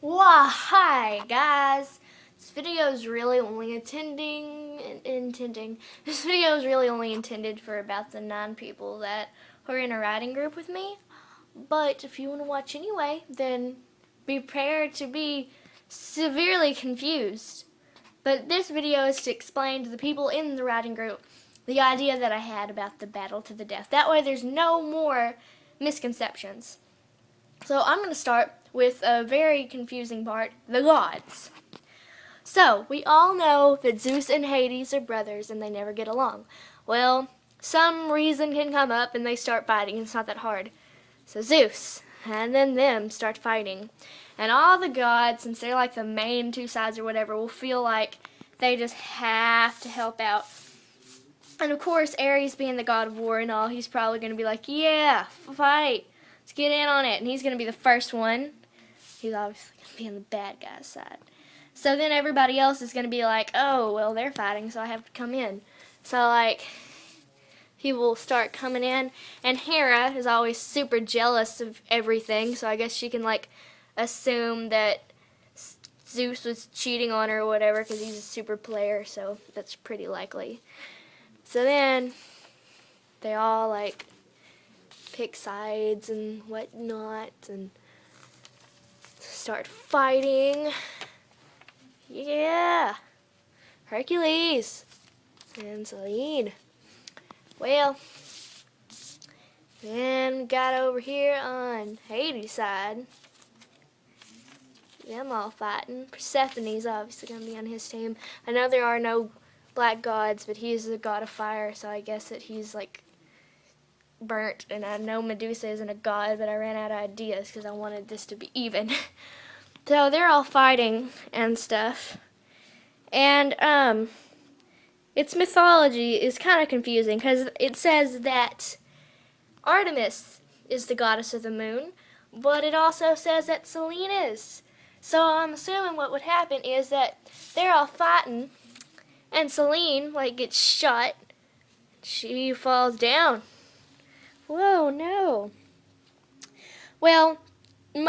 Wow, hi guys. This video is really only This video is really only intended for about the 9 people that are in a writing group with me. But if you want to watch anyway, then be prepared to be severely confused. But this video is to explain to the people in the writing group the idea that I had about the battle to the death. That way there's no more misconceptions. So I'm going to start with a very confusing part, the gods. So, we all know that Zeus and Hades are brothers and they never get along. Well, some reason can come up and they start fighting. It's not that hard. So Zeus and then them start fighting. And all the gods, since they're like the main two sides or whatever, will feel like they just have to help out. And of course, Ares being the god of war and all, he's probably going to be like, yeah, fight. Let's get in on it. And he's going to be the first one. He's obviously going to be on the bad guy's side. So then everybody else is going to be like, oh, well, they're fighting, so I have to come in. So, like, he will start coming in. And Hera is always super jealous of everything, so I guess she can, like, assume that Zeus was cheating on her or whatever because he's a super player, so that's pretty likely. So then they all, like, pick sides and whatnot and start fighting. Yeah, Hercules and Selene. Well, then we got over here on Hades' side. Them all fighting. Persephone's obviously going to be on his team. I know there are no black gods, but he's the god of fire, so I guess that he's like burnt, and I know Medusa isn't a god, but I ran out of ideas because I wanted this to be even. So they're all fighting and stuff, and its mythology is kind of confusing because it says that Artemis is the goddess of the moon, but it also says that Selene is. So I'm assuming what would happen is that they're all fighting, and Selene like gets shot. She falls down. Whoa, no. Well,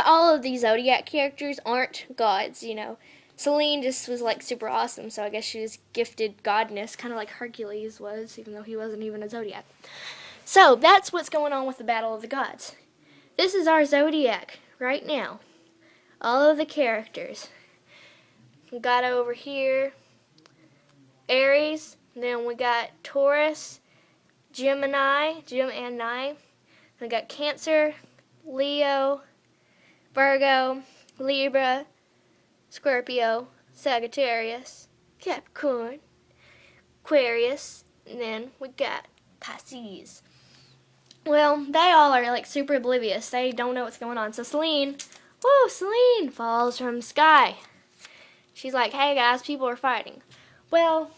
all of these Zodiac characters aren't gods, you know. Selene just was like super awesome, so I guess she was gifted godness, kind of like Hercules was, even though he wasn't even a Zodiac. So that's what's going on with the Battle of the Gods. This is our Zodiac right now. All of the characters. We got over here Aries, then we got Taurus, Gemini. We got Cancer, Leo, Virgo, Libra, Scorpio, Sagittarius, Capricorn, Aquarius, and then we got Pisces. Well, they all are like super oblivious. They don't know what's going on. So Selene falls from the sky. She's like, hey guys, people are fighting. Well,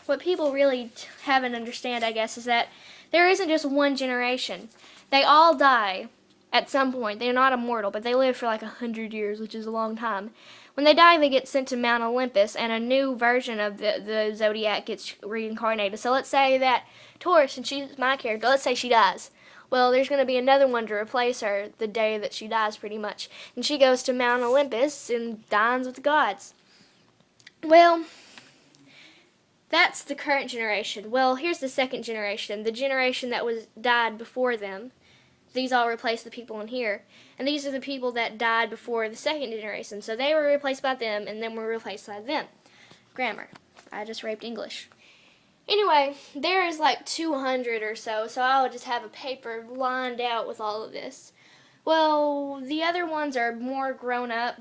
what people really haven't understand, I guess, is that there isn't just one generation. They all die at some point. They're not immortal, but they live for like 100 years, which is a long time. When they die, they get sent to Mount Olympus, and a new version of the Zodiac gets reincarnated. So let's say that Taurus, and she's my character, let's say she dies. Well, there's going to be another one to replace her the day that she dies, pretty much. And she goes to Mount Olympus and dines with the gods. Well, that's the current generation. Well, here's the second generation, the generation that died before them. These all replace the people in here. And these are the people that died before the second generation. So they were replaced by them, and then were replaced by them. Grammar. I just raped English. Anyway, there is like 200 or so I would just have a paper lined out with all of this. Well, the other ones are more grown up.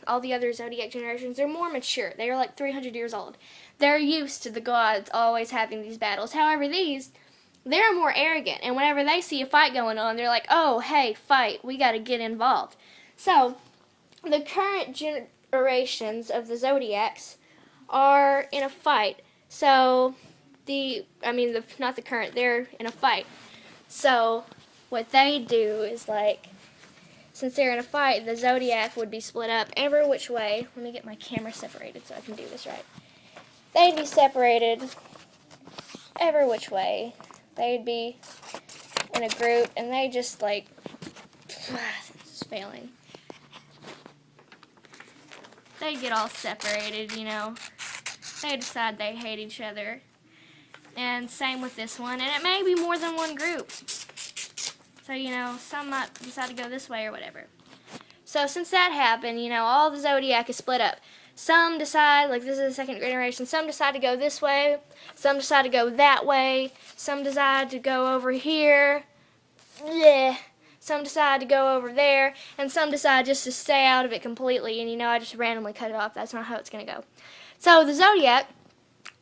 All the other Zodiac generations, they're more mature. They are like 300 years old. They're used to the gods always having these battles. However, they're more arrogant. And whenever they see a fight going on, they're like, oh, hey, fight. We got to get involved. So, the current generations of the Zodiacs are in a fight. So, not the current, they're in a fight. So, what they do is like, since they're in a fight, the Zodiac would be split up every which way. Let me get my camera separated so I can do this right. They'd be separated every which way. They'd be in a group, and they just like, this is failing. they get all separated, you know. They decide they hate each other. And same with this one. And it may be more than one group. So, you know, some might decide to go this way or whatever. So since that happened, you know, all the Zodiac is split up. Some decide, like this is the second generation, some decide to go this way. Some decide to go that way. Some decide to go over here. Yeah. Some decide to go over there. And some decide just to stay out of it completely. And, you know, I just randomly cut it off. That's not how it's going to go. So the Zodiac,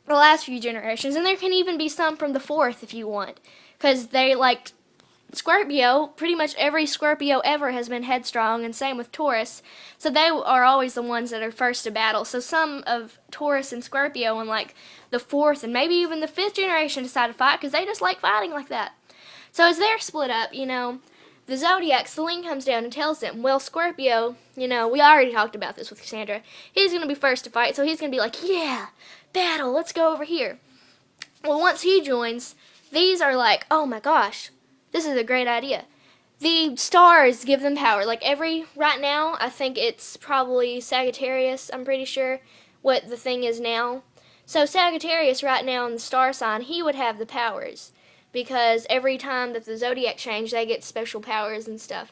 the last few generations, and there can even be some from the fourth if you want. Because they, like, Scorpio, pretty much every Scorpio ever has been headstrong, and same with Taurus. So they are always the ones that are first to battle. So some of Taurus and Scorpio in like the fourth and maybe even the fifth generation decide to fight because they just like fighting like that. So as they're split up, you know, the Zodiac, Selene comes down and tells them, well, Scorpio, you know, we already talked about this with Cassandra. He's going to be first to fight, so he's going to be like, yeah, battle, let's go over here. Well, once he joins, these are like, oh my gosh, this is a great idea. The stars give them power. Like right now, I think it's probably Sagittarius, I'm pretty sure, what the thing is now. So Sagittarius right now in the star sign, he would have the powers. Because every time that the Zodiac changed, they get special powers and stuff.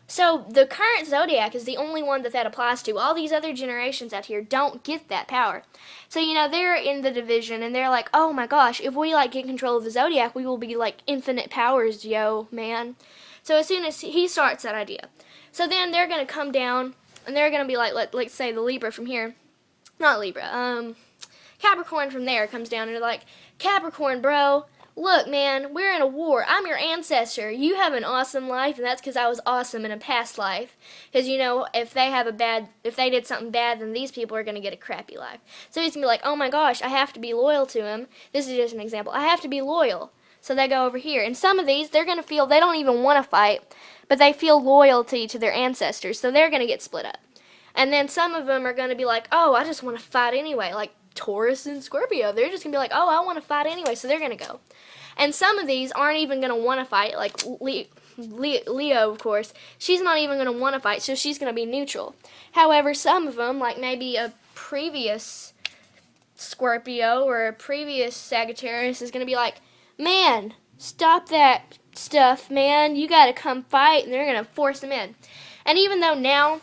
So the current Zodiac is the only one that applies to. All these other generations out here don't get that power. So, you know, they're in the division, and they're like, oh my gosh, if we, like, get control of the Zodiac, we will be, like, infinite powers, yo, man. So as soon as he starts that idea. So then they're going to come down, and they're going to be like, let's say the Libra from here. Not Libra, Capricorn from there comes down, and they're like, Capricorn, bro, look, man, we're in a war. I'm your ancestor. You have an awesome life, and that's because I was awesome in a past life. Because, you know, if they did something bad, then these people are going to get a crappy life. So he's going to be like, oh my gosh, I have to be loyal to him. This is just an example. I have to be loyal. So they go over here. And some of these, they're going to feel, they don't even want to fight, but they feel loyalty to their ancestors. So they're going to get split up. And then some of them are going to be like, oh, I just want to fight anyway. Like Taurus and Scorpio. They're just going to be like, oh, I want to fight anyway. So they're going to go. And some of these aren't even going to want to fight, like Leo, of course. She's not even going to want to fight, so she's going to be neutral. However, some of them, like maybe a previous Scorpio or a previous Sagittarius, is going to be like, man, stop that stuff, man. You got to come fight, and they're going to force them in. And even though now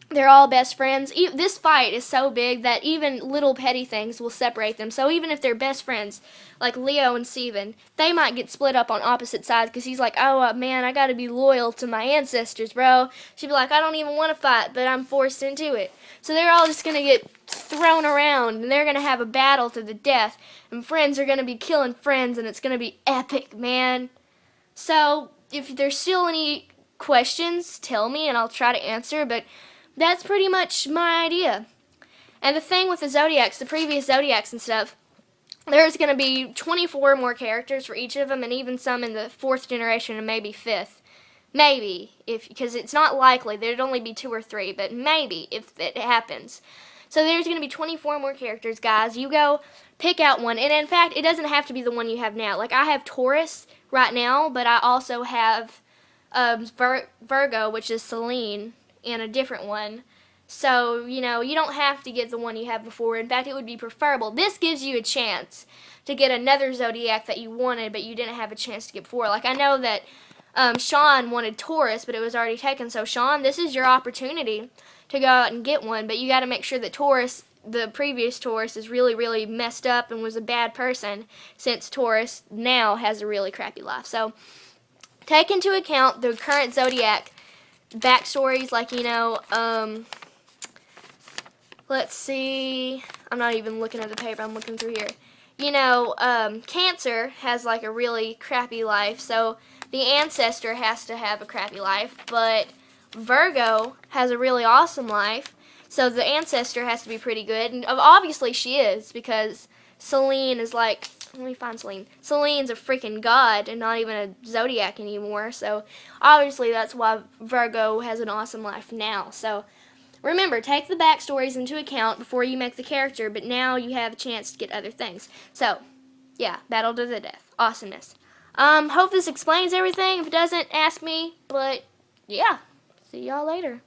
they're all best friends, this fight is so big that even little petty things will separate them. So even if they're best friends, like Leo and Steven, they might get split up on opposite sides because he's like, oh, man, I got to be loyal to my ancestors, bro. She'd be like, I don't even want to fight, but I'm forced into it. So they're all just going to get thrown around, and they're going to have a battle to the death, and friends are going to be killing friends, and it's going to be epic, man. So if there's still any questions, tell me, and I'll try to answer, but that's pretty much my idea. And the thing with the Zodiacs, the previous Zodiacs and stuff, there's going to be 24 more characters for each of them, and even some in the fourth generation and maybe fifth. Maybe, because it's not likely. There'd only be 2 or 3, but maybe if it happens. So there's going to be 24 more characters, guys. You go pick out one. And in fact, it doesn't have to be the one you have now. Like, I have Taurus right now, but I also have Virgo, which is Selene, and a different one. So, you know, you don't have to get the one you have before. In fact, it would be preferable. This gives you a chance to get another Zodiac that you wanted, but you didn't have a chance to get before. Like, I know that Sean wanted Taurus, but it was already taken. So, Sean, this is your opportunity to go out and get one, but you got to make sure that Taurus, the previous Taurus, is really, really messed up and was a bad person, since Taurus now has a really crappy life. So, take into account the current Zodiac backstories, like, you know, let's see, I'm not even looking at the paper, I'm looking through here. You know, Cancer has, like, a really crappy life, so the ancestor has to have a crappy life, but Virgo has a really awesome life, so the ancestor has to be pretty good, and obviously she is, because Selene is like, let me find Selene. Selene's a freaking god and not even a Zodiac anymore, so obviously that's why Virgo has an awesome life now. So remember, take the backstories into account before you make the character, but now you have a chance to get other things. So, yeah, battle to the death. Awesomeness. Hope this explains everything. If it doesn't, ask me, but yeah, see y'all later.